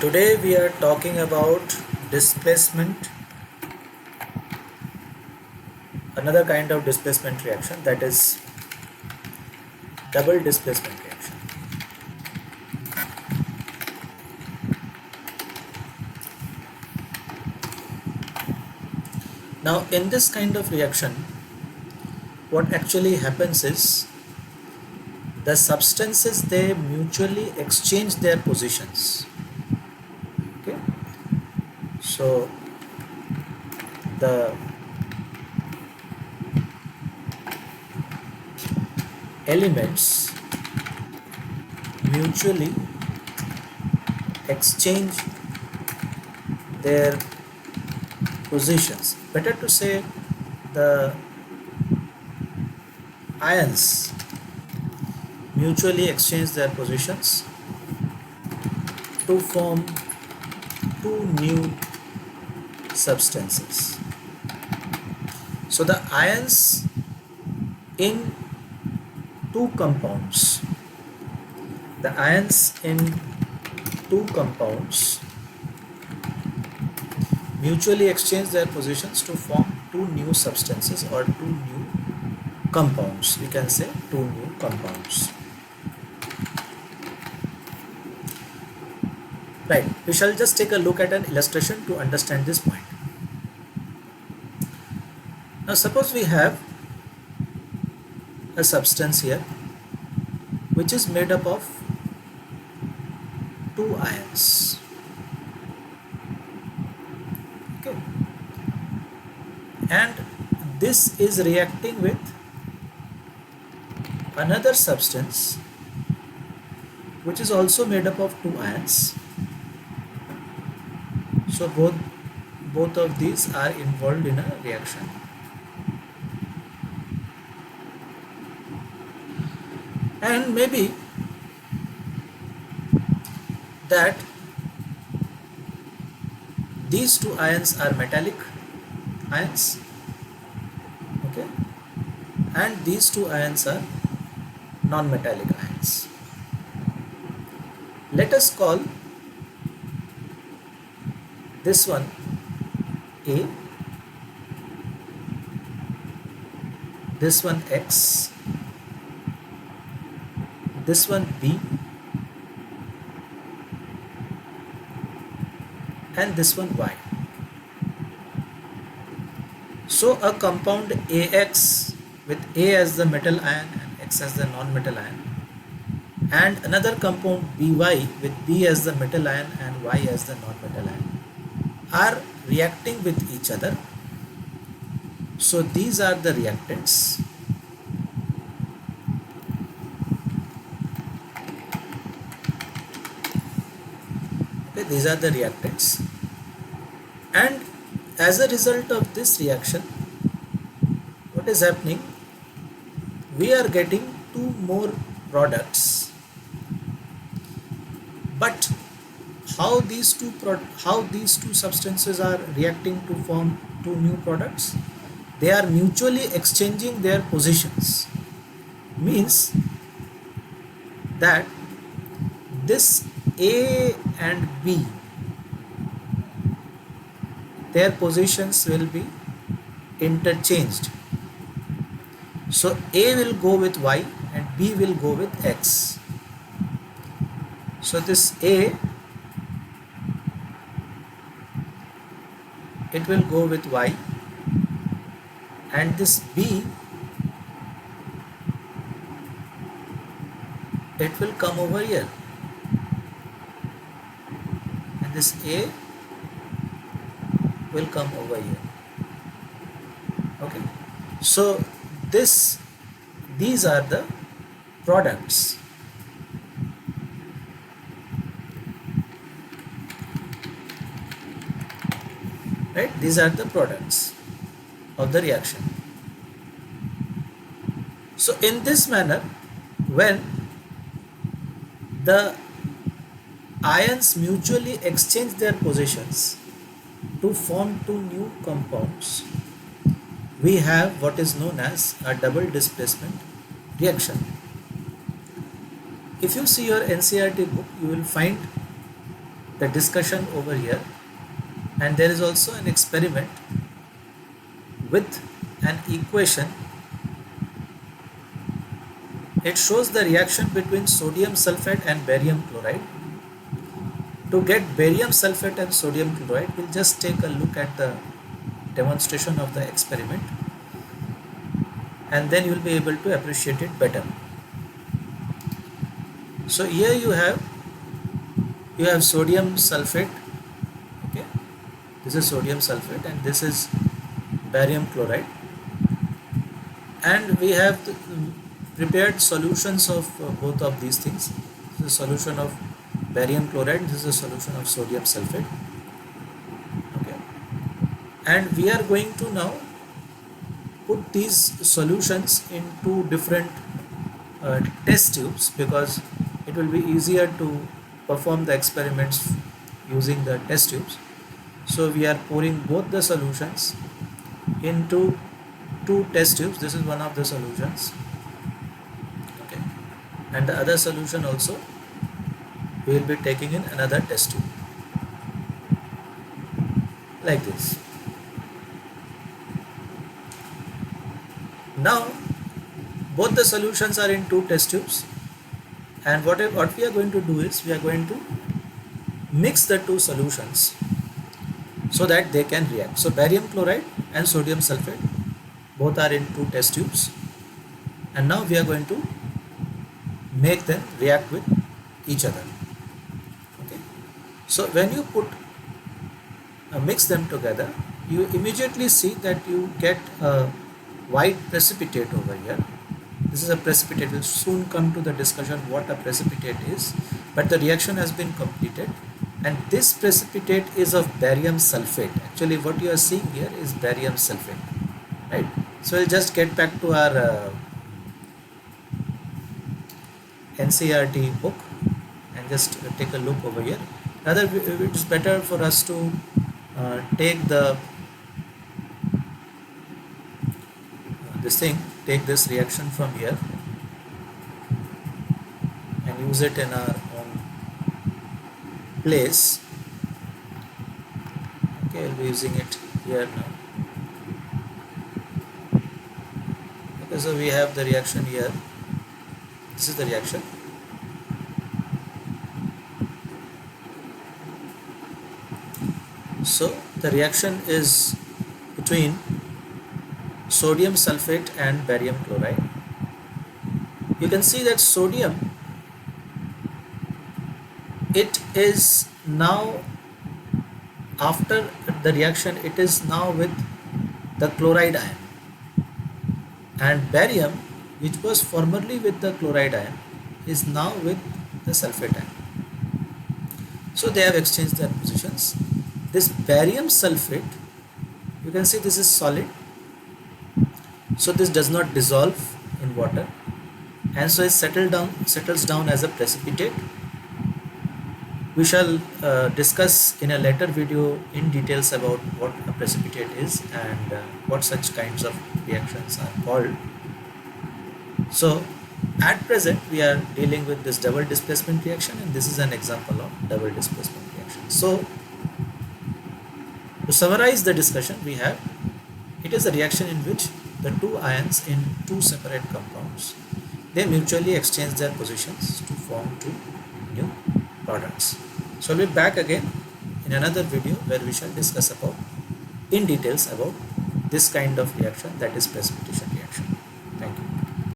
Today we are talking about displacement, another kind of displacement reaction, that is double displacement reaction. Now in this kind of reaction, what actually happens is the substances, they mutually exchange their positions. Okay, so the elements mutually exchange their positions. Better to say, the ions mutually exchange their positions to form two new substances. So the ions in two compounds, the ions in two compounds mutually exchange their positions to form two new substances or two new compounds. We can say two new compounds. Right, we shall just take a look at an illustration to understand this point. Now suppose we have a substance here which is made up of two ions. Okay, and this is reacting with another substance which is also made up of two ions. So both of these are involved in a reaction. And maybe that these two ions are metallic ions, okay, and these two ions are non-metallic ions. Let us call this one A, this one X, this one B, and this one Y. So a compound AX with A as the metal ion and X as the non-metal ion, and another compound BY with B as the metal ion and Y as the non-metal ion, are reacting with each other. So these are the reactants. Okay, these are the reactants, and as a result of this reaction, what is happening? We are getting two more products. But how these two substances are reacting to form two new products? They are mutually exchanging their positions. Means that this A and B, their positions will be interchanged. So A will go with Y and B will go with X. So this A, it will go with Y, and this B, it will come over here, and this A will come over here. Okay, so these are the products. Right, these are the products of the reaction. So in this manner, when the ions mutually exchange their positions to form two new compounds, we have what is known as a double displacement reaction. If you see your NCERT book, you will find the discussion over here, and there is also an experiment with an equation. It shows the reaction between sodium sulfate and barium chloride. To get barium sulfate and sodium chloride, we'll just take a look at the demonstration of the experiment, and then you will be able to appreciate it better. So here you have sodium sulfate. Okay, this is sodium sulfate and this is barium chloride, and we have prepared solutions of both of these things. This is a solution of barium chloride, this is a solution of sodium sulfate. Okay, and we are going to now put these solutions in two different test tubes, because it will be easier to perform the experiments using the test tubes. So we are pouring both the solutions into two test tubes. This is one of the solutions, okay, and the other solution also we will be taking in another test tube, like this. Now both the solutions are in two test tubes, and what we are going to do is we are going to mix the two solutions so that they can react. So barium chloride and sodium sulfate both are in two test tubes, and now we are going to make them react with each other. Okay, so when you mix them together, you immediately see that you get a white precipitate over here. This is a precipitate. We'll soon come to the discussion what a precipitate is, but the reaction has been completed, and this precipitate is of barium sulfate. Actually what you are seeing here is barium sulfate, right? So we'll just get back to our NCERT book and just take a look over here. Rather, it's better for us to take the take this reaction from here and use it in our own place. Okay, I'll be using it here now. Okay, so we have the reaction here. This is the reaction. So the reaction is between sodium sulfate and barium chloride. You can see that sodium, it is now, after the reaction, it is now with the chloride ion, and barium, which was formerly with the chloride ion, is now with the sulfate ion. So they have exchanged their positions. This barium sulfate, you can see this is solid, so this does not dissolve in water, and so it settles down as a precipitate. We shall discuss in a later video in details about what a precipitate is and what such kinds of reactions are called. So at present we are dealing with this double displacement reaction, and this is an example of double displacement reaction. So to summarize the discussion, we have, it is a reaction in which the two ions in two separate compounds, they mutually exchange their positions to form two new products. So we'll be back again in another video where we shall discuss about in details about this kind of reaction, that is precipitation reaction.